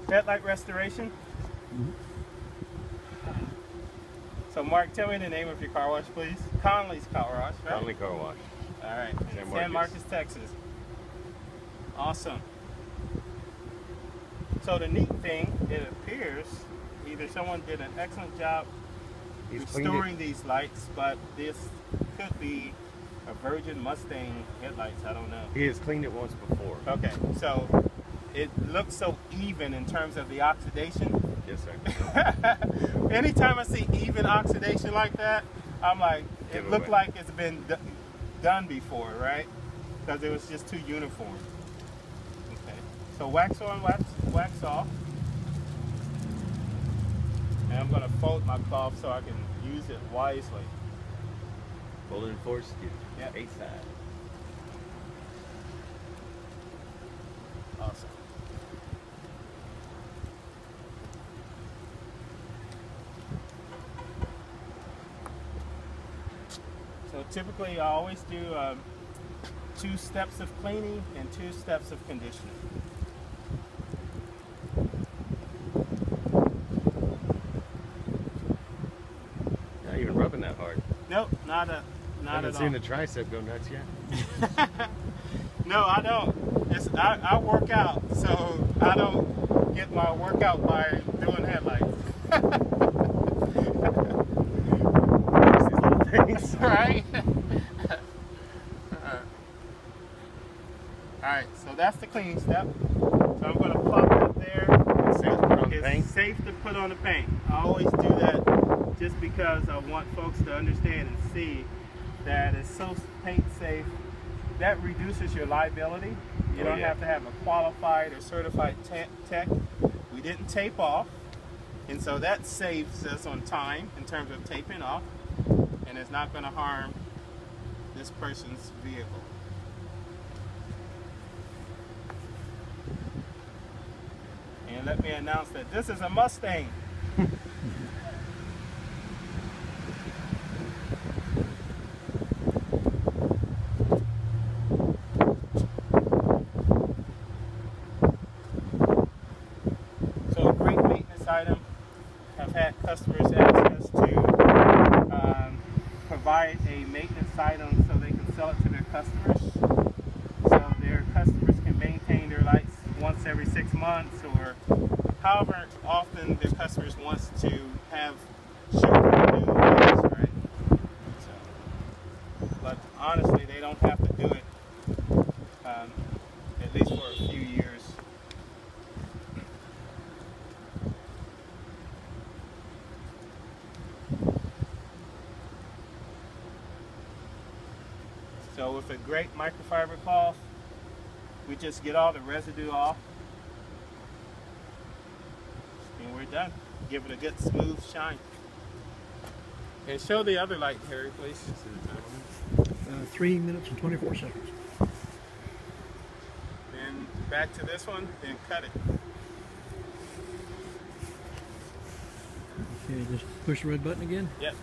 Headlight restoration. So Mark, tell me the name of your car wash, please. Conley's Car Wash, right? Conley Car Wash. All right, in San Marcos, Texas. Awesome. So the neat thing, it appears, either someone did an excellent job restoring these lights, but this could be a Virgin Mustang headlights, I don't know. He has cleaned it once before. Okay, so it looks so even in terms of the oxidation. Yes, sir. Anytime I see even oxidation like that, I'm like, it looked like it's been done before, right? Because it was just too uniform. Okay, so wax on, wax off. And I'm going to fold my cloth so I can use it wisely. Fold and force you. Yeah. 8 side. Awesome. So typically I always do 2 steps of cleaning and 2 steps of conditioning. Not even rubbing that hard. Nope, not at all. I haven't seen the tricep go nuts yet. No, I don't. I work out, so I don't get my workout by doing headlights. These little things. Right? Alright, so that's the cleaning step. So I'm going to plop it up there. It's safe to put on the paint. It's safe to put on the paint. I always do that just because I want folks to understand and see that it's so paint safe. That reduces your liability. You don't have to have a qualified or certified tech. We didn't tape off, and so that saves us on time in terms of taping off, and it's not going to harm this person's vehicle. And let me announce that this is a Mustang. So a great maintenance item. I've had customers ask us to provide a maintenance item so they can sell it to their customers. So their customers can maintain their lights once every 6 months, or however often their customers wants to have show new lights, right? So, but honestly, they don't have to do it at least for a few years. So with a great microfiber cloth, we just get all the residue off, and we're done. Give it a good smooth shine. And show the other light, Harry, please. 3 minutes and 24 seconds. Then back to this one, then cut it. Okay, just push the red button again. Yep.